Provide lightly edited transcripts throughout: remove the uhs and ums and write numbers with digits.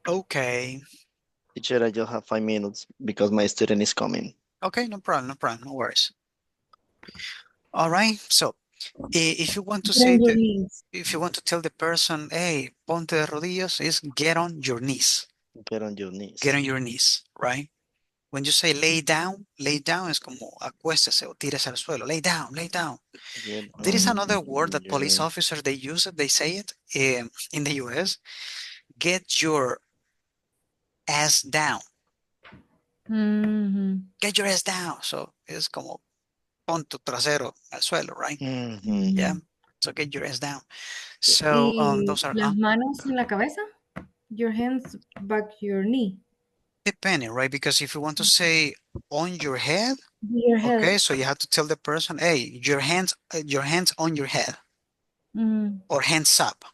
Okay. Teacher, I just have 5 minutes because my student is coming. Okay, no problem, no worries. All right. So if you want to Get say on your that, knees. if you want to tell the person, hey, ponte de rodillas, is get on your knees. Get on your Get knees. on your knees, right? When you say lay down es como acuéstese o tírese al suelo. Lay down, lay down. Get There is on another word that police your officers they use it. They say it in the U.S. Get your ass down. Mhm. Get your ass down. So es como pon tu trasero al suelo, right? Mhm. Yeah. Mm. So get your ass down. So Y those are las manos en la cabeza. Your hands back your knee. depending, right? Because if you want to say on your head, Your okay, head. so you have to tell the person, hey, your hands on your head, Mm. or hands up,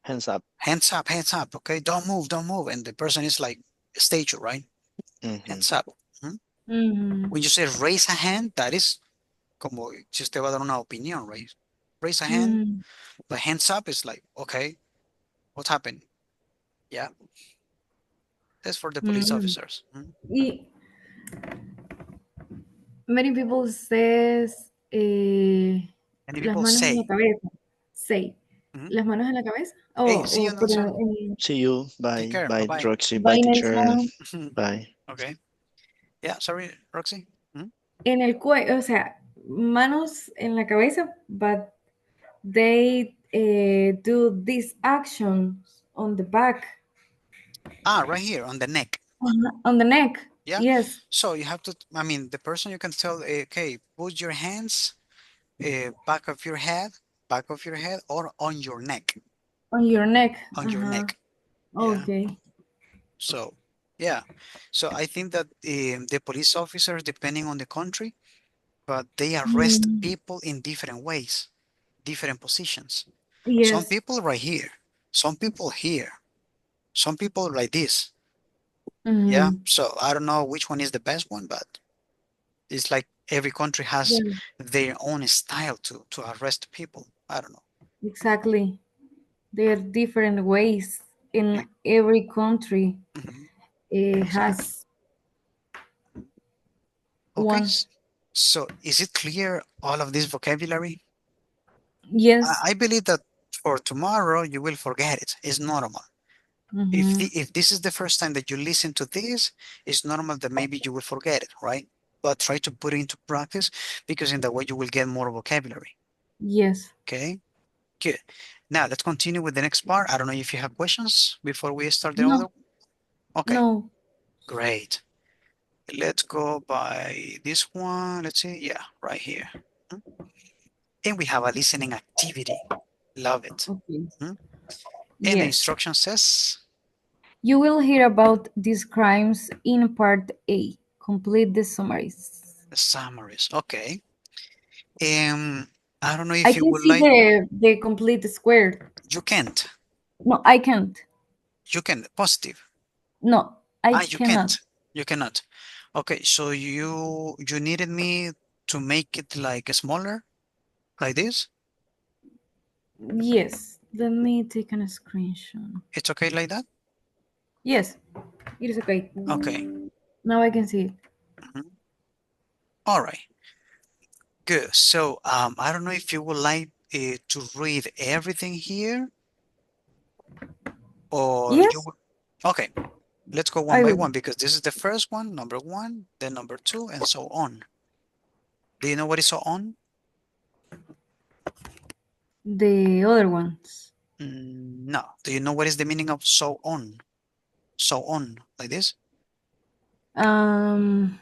Hands up. hands up, okay, don't move, and the person is like statue, right? Mhm. Hands up. Hmm? Mm. When you say raise a hand, that is como si usted va a dar una opinión, right? Raise a hand, Mm. but hands up is like, okay, what happened? Yeah, that's for the police Mm. officers. Hmm? Y many people says Many las people manos en la say, cabeza. Say. mhm, Las manos en la cabeza. hey, see you, Nelson. Pero See you. Take Bye. care. Bye Bye, bye. Roxy. Bye, bye teacher. Nelson. Bye. Okay. Yeah, sorry, Roxy. Mhm. En el cuello, o sea, manos en la cabeza, but they do these actions on the back, Ah, right here on the neck. on the neck. Yeah. Yes, So you have to, I mean, the person you can tell, okay, put your hands back of your head, or on your neck, on your neck. on your Uh-huh. neck. Yeah. Okay. So, yeah. So I think that the police officers, depending on the country, but they arrest Mm, people in different ways, different positions. Some yes. people right here, some people here, some people like this. Yeah. Mm, So I don't know which one is the best one, but it's like every country has yeah, their own style to arrest people. I don't know. exactly. There are different ways Mm, in every country. mhm, It exactly. has Okay. one. So is it clear all of this vocabulary? Yes. I believe that for tomorrow you will forget it. It's normal. Mm-hmm. If this is the first time that you listen to this, it's normal that maybe you will forget it, right? But try to put it into practice, because in that way you will get more vocabulary. Yes. Okay, good. Now let's continue with the next part. I don't know if you have questions before we start the other. No. Okay, No. great. Let's go by this one. Let's see. Yeah, right here. Mhm. And we have a listening activity. Love it. Okay. Mhm. And the Yes. instruction says You will hear about these crimes in Part A. Complete the summaries. the summaries. Okay. Um, I don't know I if you can would see like. the complete square. You can't. No, I can't. You can positive. No, I Ah, you cannot. can't. You cannot. Okay, so you needed me to make it like smaller, like this. Yes. Let me take a screenshot. It's okay like that. Yes, it is okay. Okay. Now I can see it. Mhm. All right. Good. So I don't know if you would like to read everything here, or you Yes, would. Okay. Let's go one I by will. one, because this is the first one, number one, then number two, and so on. Do you know what is so on? The other ones. No. Do you know what is the meaning of so on? So on, like this? Um,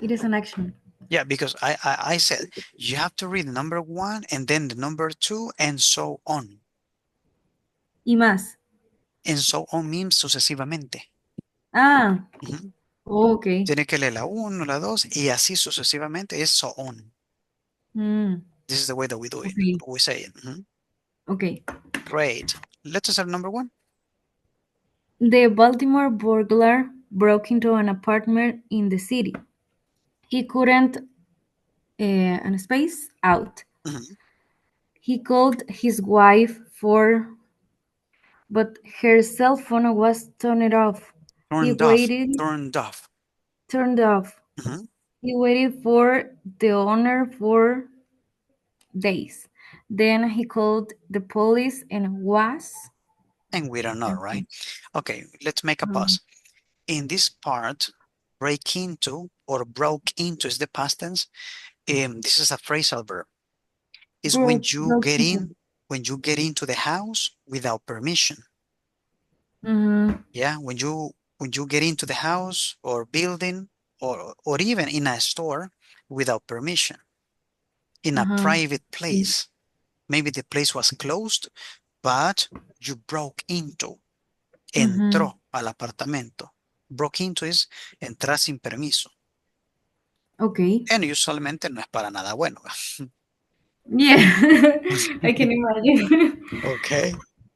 it is an action. Yeah, because I said you have to read number one and then the number two and so on. Y más. And so on means sucesivamente. Ah, Ujú. okay. Tiene que leer la uno, la dos, y así sucesivamente es so on. Mm, This is the way that we do it. okay. We say it. Mhm. Okay. Great. Let's start number one. The Baltimore burglar broke into an apartment in the city. He couldn't and space out. Mhm. He called his wife for but her cell phone was turned off. He Turned off. waited, Turned off. turned off. Mhm. He waited for the owner for days. Then he called the police and was. And we don't know, right? Okay, let's make a Um, pause. In this part, break into or broke into is the past tense. This is a phrasal verb. Is when you broke get into. into the house without permission. Mhm, Yeah, when you get into the house or building or even in a store without permission, in a uh-huh. private place. Maybe the place was closed, but you broke into, Mhm. entró al apartamento. Broke into is entrar sin permiso. Okay. And usualmente no es para nada bueno. Yeah, I can imagine. Okay.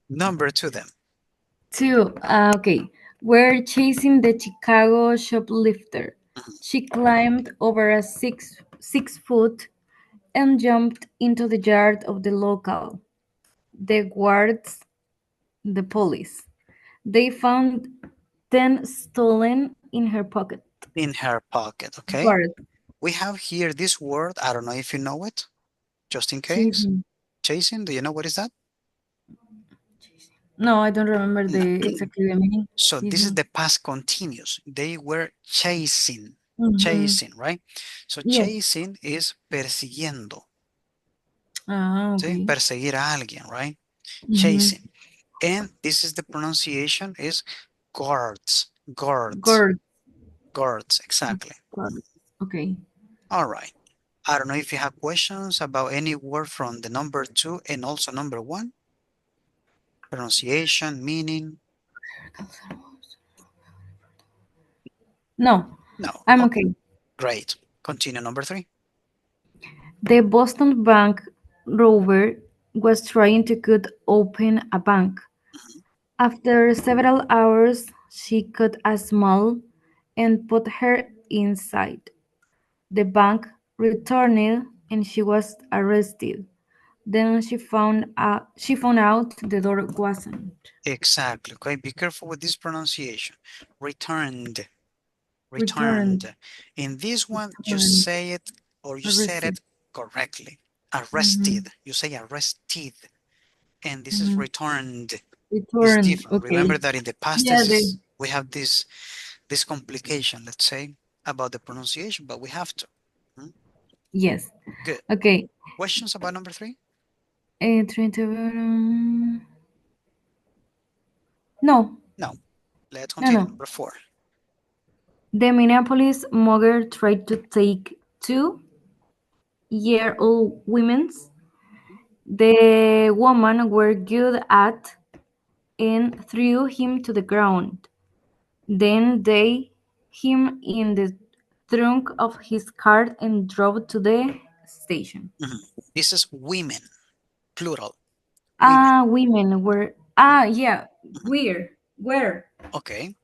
Number 2 then. Two. Okay. We're chasing the Chicago shoplifter. She climbed over a six foot and jumped into the yard of the local. The guards, the police. They found 10 stolen in her pocket. In her pocket, okay? Guard. We have here this word. I don't know if you know it, just in case. Chasing. Chasing, do you know what is that? No, I don't remember No. exactly the meaning. So this is Chasing. the past continuous. They were chasing, Mhm. chasing, right? So Yes. chasing is persiguiendo, Ah, ¿sí? okay. Perseguir a alguien, right? Mhm. Chasing. And this is the pronunciation is guards, guards, Guard. guards, exactly. Guard. Okay. All right. I don't know if you have questions about any word from the number 2 and also number 1. Pronunciation, meaning. No, No. I'm Okay, okay. great. Continue number 3. The Boston bank robber was trying to cut open a bank. After several hours, she cut a small and put her inside. The bank returned and she was arrested. Then she found out the door wasn't. Exactly. Okay, be careful with this pronunciation. Returned. Returned. Returned. In this one, you Returned. say it or you said Arrested. it correctly. Mhm, Arrested. You say arrested. And this is mhm. returned. It's Returned. different. Okay. Remember that in the past Yeah. tense, we have this complication, let's say, about the pronunciation, but we have to. Hmm? Yes. Good. Okay. Questions about number 3? Trying to. No. No. Let's No. continue. No. Number 4. The Minneapolis mugger tried to take 2-year-old women's. The women were good at and threw him to the ground. Then they him in the trunk of his car and drove to the station. This is women, plural. Women. Women were yeah, where Okay.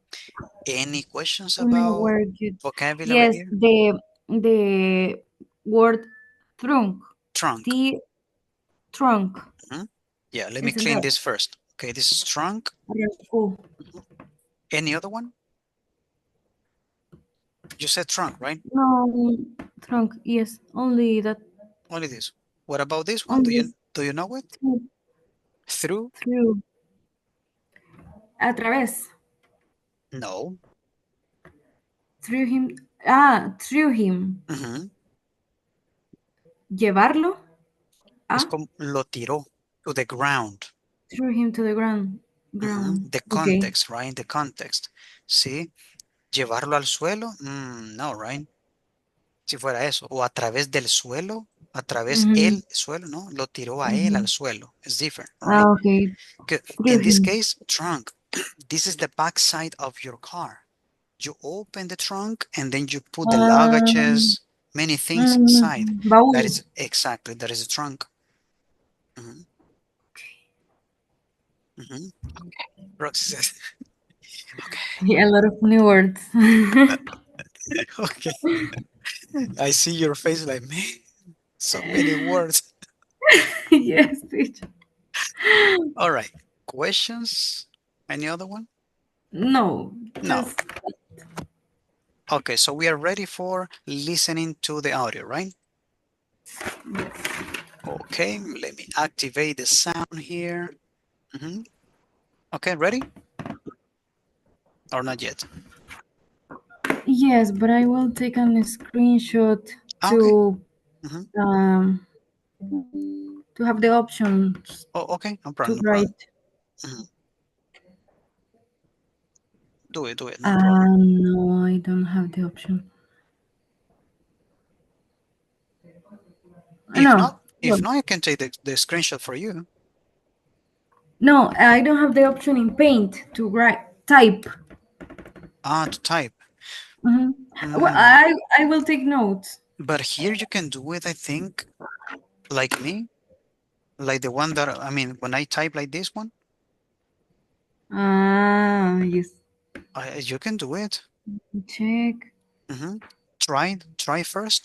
Any questions women about were good. vocabulary Yes, here? the word trunk, Trunk. the trunk, Mhm. Yeah, let me isn't clean that? this first. Okay, this is trunk. Oh, Any other one? You said trunk, right? no, trunk. Yes, only that. Only this. What about this one? Only Do you know it? through, Through? through a través. No. Through him. Through him. Ujú. Llevarlo. Es como lo tiró to the ground. Through him to the ground. Ground. The Okay. context, right? The context. ¿Sí? Llevarlo al suelo? No, right? Si fuera eso. O a través del suelo. A través Mhm. el suelo, ¿no? Lo tiró a él al suelo. It's different, Ah, right? okay. Good. Through In this him. case, trunk. This is the back side of your car. You open the trunk and then you put the Um, luggages, many things inside. That Baúl. is exactly, that is a trunk. Mhm, mhm. Okay. Roxy says, okay, Yeah, a lot of new words. okay. I see your face like, man, so many words. Yes, teacher. All right. questions? Any other one? No, No. just Okay, so we are ready for listening to the audio, right? Okay, let me activate the sound here. Okay, ready? Or not yet? yes, but I will take a screenshot Okay. to Mhm. to have the options Oh, okay, no to problem, no problem. write. Do it, no problem. No, I don't have the option. If No, not, well, I can take the screenshot for you. no, I don't have the option in Paint to write type. To type. Well, Mm, I will take notes. but here you can do it, I think, like me, like the one that, I mean, when I type like this one, Yes. you can do it. Check. Try first.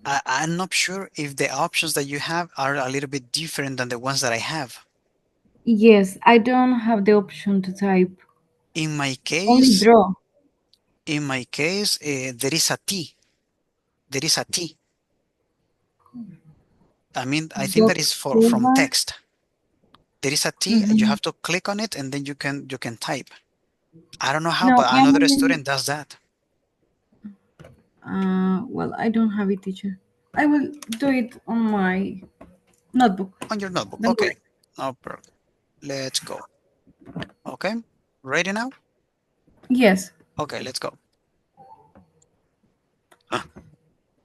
I'm not sure if the options that you have are a little bit different than the ones that I have. Yes, I don't have the option to type. In my Only case, draw. there is a T. There is a T. I mean, I think that is from Doctor. text. There is a T, and you have to click on it, and then you can type. I don't know how, No, but another student does that. well, I don't have it, teacher. I will do it on my notebook. On your notebook. Don't Okay. worry. No problem. Let's go. Okay. Ready now? Yes. Okay, let's go.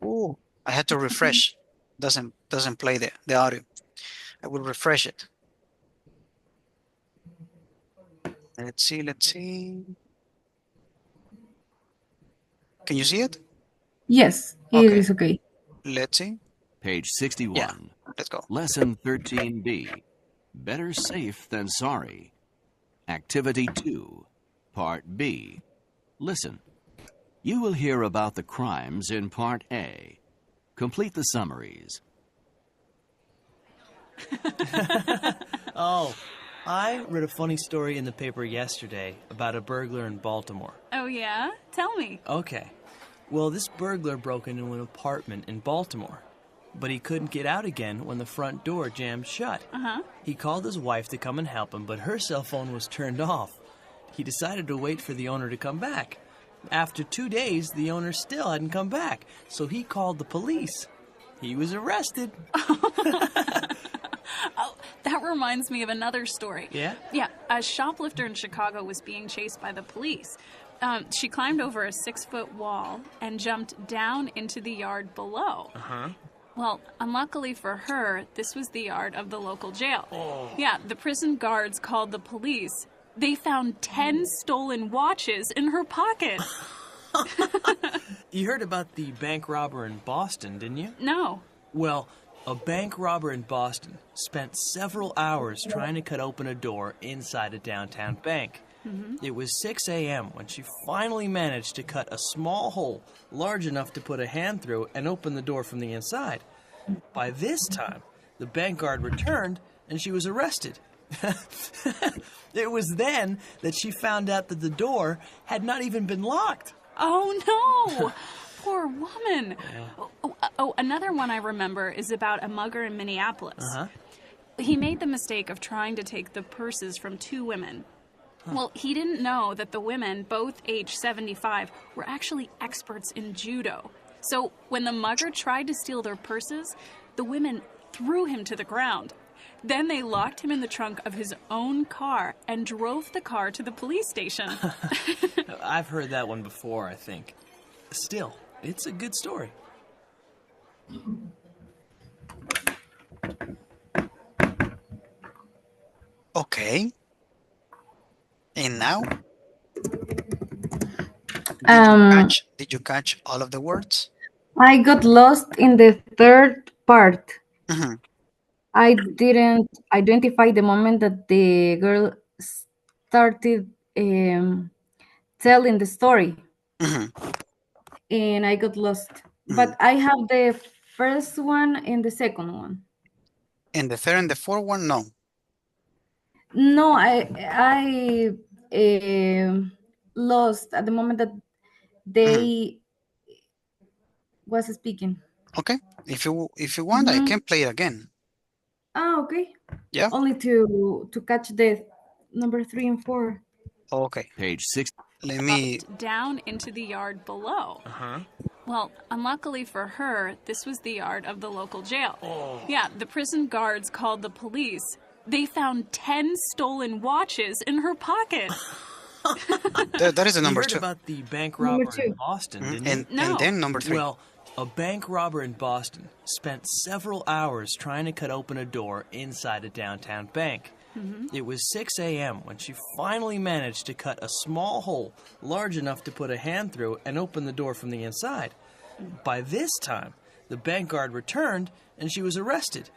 Oh, I had to refresh. Doesn't play the audio. I will refresh it. Let's see. Can you see it? Yes, it Okay. is okay. Let's see. Page 61. Yeah, let's go. Lesson 13B. Better safe than sorry. Activity 2. Part B. Listen. You will hear about the crimes in Part A. Complete the summaries. Oh, I read a funny story in the paper yesterday about a burglar in Baltimore. Oh, yeah? Tell me. Okay. Well, this burglar broke into an apartment in Baltimore, but he couldn't get out again when the front door jammed shut. Uh-huh. He called his wife to come and help him, but her cell phone was turned off. He decided to wait for the owner to come back. After 2 days, the owner still hadn't come back, so he called the police. He was arrested. Oh, that reminds me of another story. Yeah? Yeah, a shoplifter in Chicago was being chased by the police. She climbed over a 6-foot wall and jumped down into the yard below. Uh-huh. Well, unluckily for her, this was the yard of the local jail. Oh. Yeah, the prison guards called the police. They found 10 stolen watches in her pocket. You heard about the bank robber in Boston, didn't you? No. Well, a bank robber in Boston spent several hours trying to cut open a door inside a downtown bank. It was 6 a.m. when she finally managed to cut a small hole large enough to put a hand through and open the door from the inside. By this time, the bank guard returned and she was arrested. It was then that she found out that the door had not even been locked. Oh, no! Poor woman. Oh, another one I remember is about a mugger in Minneapolis. Uh-huh. He made the mistake of trying to take the purses from 2 women. Well, he didn't know that the women, both age 75, were actually experts in judo. So when the mugger tried to steal their purses, the women threw him to the ground. Then they locked him in the trunk of his own car and drove the car to the police station. I've heard that one before, I think. Still, it's a good story. Okay. And now? Did you catch all of the words? I got lost in the third part. Mhm. I didn't identify the moment that the girl started telling the story, Mhm. and I got lost. But I have the first one and the second one. And the third and the fourth one, no. No, I lost at the moment that they was speaking. Okay. If you want, I can play it again. Ah, okay. Yeah. Only to catch the number 3 and 4. Okay. Page 6. Let me. Down into the yard below. Well, unluckily for her, this was the yard of the local jail. Yeah, the prison guards called the police. They found 10 stolen watches in her pocket. That is the You number heard 2. about the bank Number robber in 2. Boston, didn't you? And No. then number 3. Well, a bank robber in Boston spent several hours trying to cut open a door inside a downtown bank. It was 6 a.m. when she finally managed to cut a small hole large enough to put a hand through and open the door from the inside. By this time, the bank guard returned and she was arrested.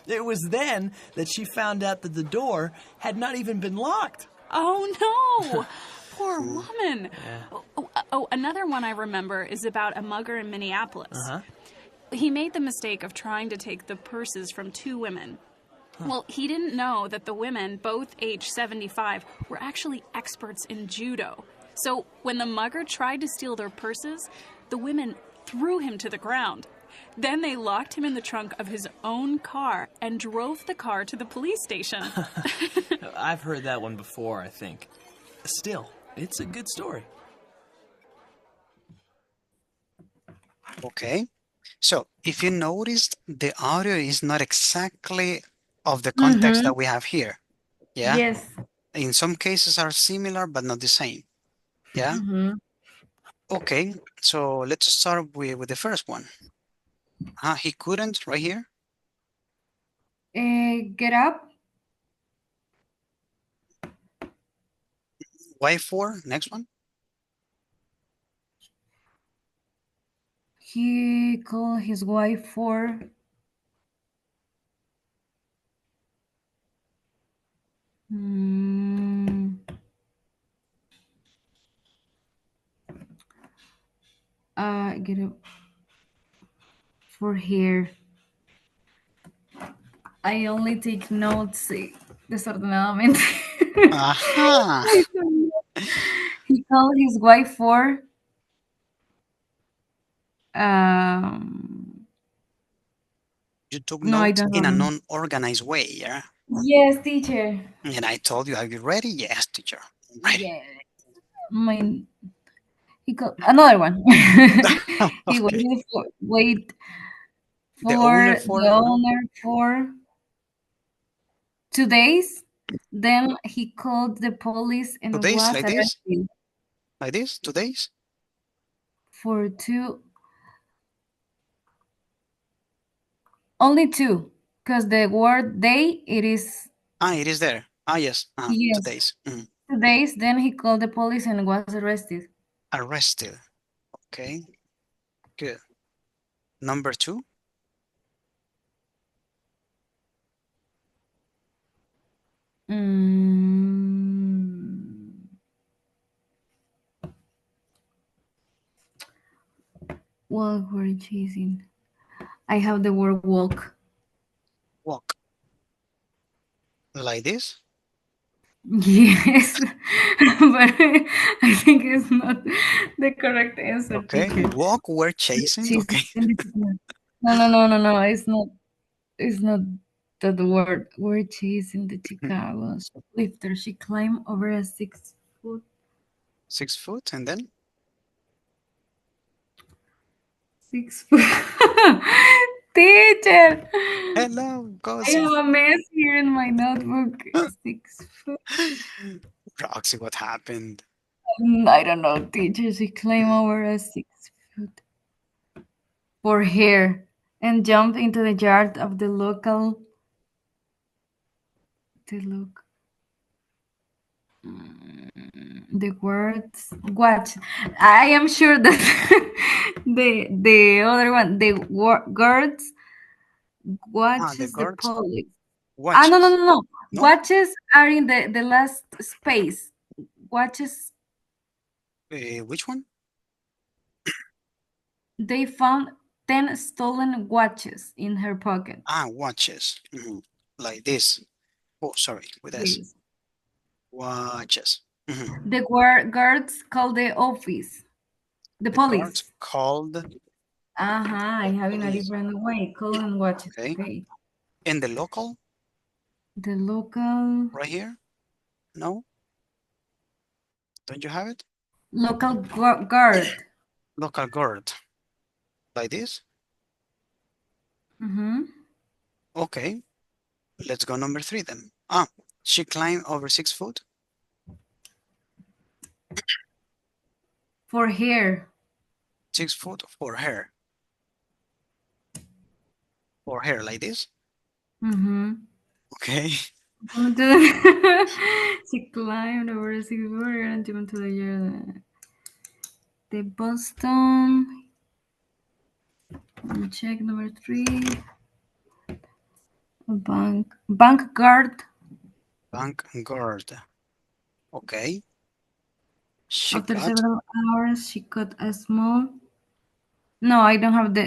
It was then that she found out that the door had not even been locked. Oh no! Poor woman. Oh, another one I remember is about a mugger in Minneapolis. He made the mistake of trying to take the purses from 2 women. Well, he didn't know that the women, both age 75, were actually experts in judo. So when the mugger tried to steal their purses, the women threw him to the ground. Then they locked him in the trunk of his own car and drove the car to the police station. I've heard that one before, I think. Still, it's a good story. Okay. So if you noticed, the audio is not exactly of the context that we have here. Yeah. Yes. In some cases are similar, but not the same. Yeah. Okay. So let's start with the first one. He couldn't right here. Get up. Why 4? Next one. He called his wife for get up for here. I only take notes desordenadamente. Aha. He called his wife for You took No, I notes don't in a know. non-organized way, yeah? Yes, teacher. And I told you, are you ready? Yes, teacher. Ready. Yeah. He called another one. He Okay. wait The owner for the owner for 2 days. Then he called the police and 2 days, was like this? arrested Like this? 2 days? for only 2, because the word day it is It is there. Yes. 2 yes, days. 2 days. Then he called the police and was arrested. Arrested. Okay. Good. Number 2. What were chasing? I have the word walk. Walk. Like this? Yes, but I think it's not the correct answer. Okay. Teacher. Walk were chasing. Okay. No. It's not. It's not that word. We're chasing the Chicago shoplifter. She climbed over a 6 foot. 6 foot, and then 6 foot. Teacher. hello, go. I have a mess here in my notebook. 6 foot. Roxy, what happened? I don't know, teacher. She climbed over a 6 foot for hair and jumped into the yard of the local. The words watch. I am sure that the other one, the guards watches the guards? police. Watches. No. No? Watches are in the last space. Watches. Which one? They found 10 stolen watches in her pocket. Watches. Like this. Oh, sorry, with S. Yes. Watches. The guards called the office. The police. Guards called. I have in a different way. Calling watches. Okay. And the local? The local. Right here? No? Don't you have it? Local guard. Local guard. Like this? Okay. Let's go number 3 then. She climbed over 6 foot? For hair. 6 foot for hair. For hair like this? Okay. She climbed over 6 foot and went to the yard. The Boston. Let me check number 3. Bank guard. Bank guard. Okay. After several hours, she cut a small. No, I don't have the.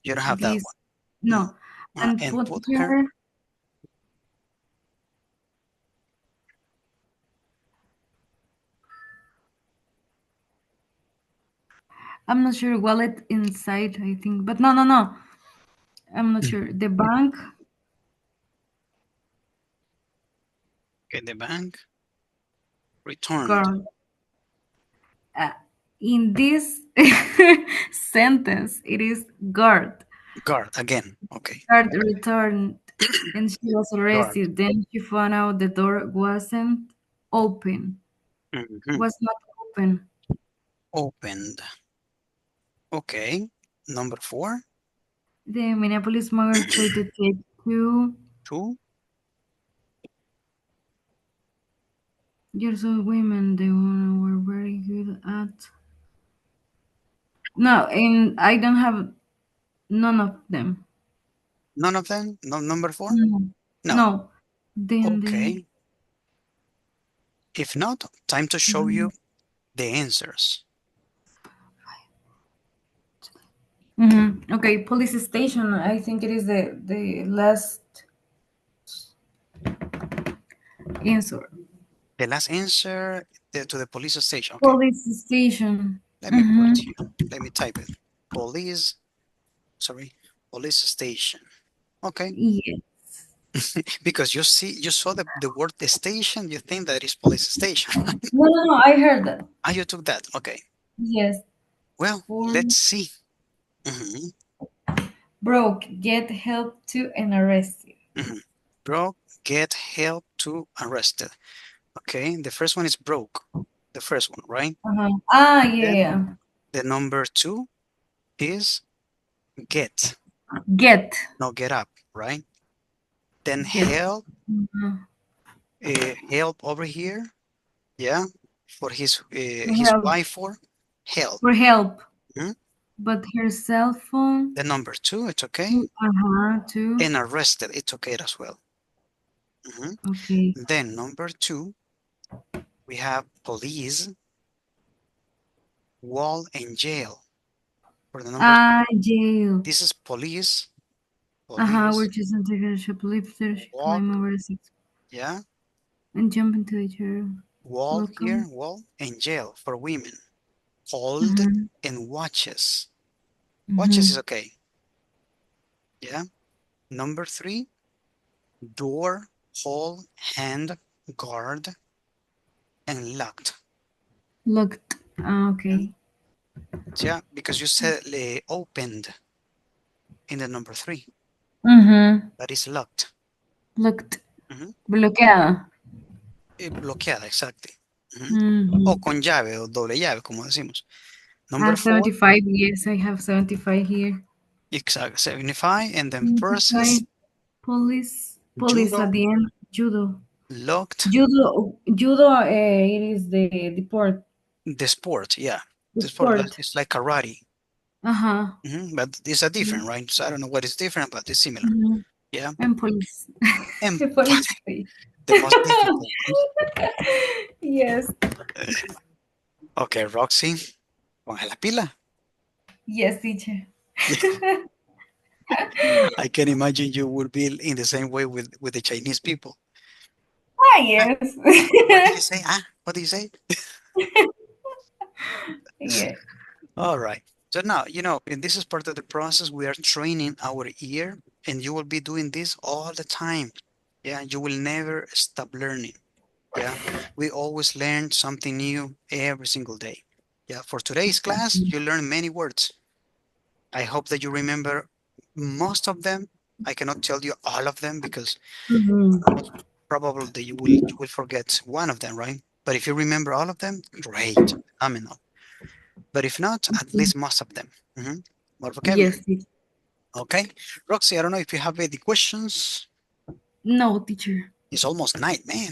You don't have that one. No, and put her. I'm not sure. Wallet inside, I think, but no. I'm not sure. The bank. Okay, the bank returned. In this sentence, it is guard. Guard again. Okay. Guard returned, and she was arrested. Then she found out the door wasn't open. Was not open. Opened. Okay. Number 4. The Minneapolis mother tried to take 2 years old women. They were very good at. No, and I don't have none of them. None of them? No, number 4? No. Then okay. If not, time to show you the answers. Okay, police station. I think it is the last answer. The last answer to the police station. Okay. Police station. Let me put it here. Let me type it. Police station. Okay. Yes. Because you saw the word the station, you think that is police station. No, I heard that. You took that. Okay. Yes. Well, let's see. Broke, get help to and arrested. Broke, get help to arrested. Okay, the first one is broke. The first one, right? Yeah. The number 2 is get. Get. No, get up, right? Then help. Help over here. Yeah, for his wife for help. For help. But her cell phone. The number 2, it's okay. 2. And arrested, it's okay as well. Okay. Then number 2, we have police, wall, and jail. For the number jail. This is police. Which is integrated shoplifter. Climb over 6. Yeah. And jump into the chair. Wall here, wall, and jail for women. Hold and watches. Watches is okay. Yeah. Number 3, door, hall, hand, guard, and locked. Locked. Okay. Yeah, because you said opened in the number 3. That is locked. Locked. Bloqueada. Bloqueada, exactly. O con llave o doble llave, como decimos. Number 75, yes, I have 75 here. Exactly, 75, and then versus police judo. At the end, judo. Locked. Judo, it is the sport. The sport, yeah. The sport. It's like karate. But it's a different, right? So I don't know what is different, but it's similar. Yeah. And police. And police. The most difficult. Yes. Okay, Roxy, ponga la pila. Yes, teacher. I can imagine you would be in the same way with the Chinese people. Ah, yes. What did you say? What did you say? Yeah. All right. So now, and this is part of the process. We are training our ear, and you will be doing this all the time. Yeah, you will never stop learning. Yeah, we always learn something new every single day. Yeah, for today's class, you learn many words. I hope that you remember most of them. I cannot tell you all of them because Mhm. most probably that you will forget one of them, right? But if you remember all of them, great, phenomenal. But if not, at least most of them. More vocabulary. Yes, teacher. Okay. Roxy, I don't know if you have any questions. No, teacher. It's almost night, man.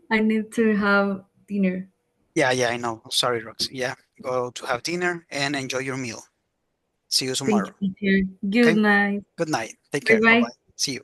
I need to have dinner. Yeah, I know. Sorry, Roxy. Yeah, go to have dinner and enjoy your meal. See you Thank tomorrow. you, teacher. Good Okay. night. Good night. Take Bye care. Bye bye. bye. See you.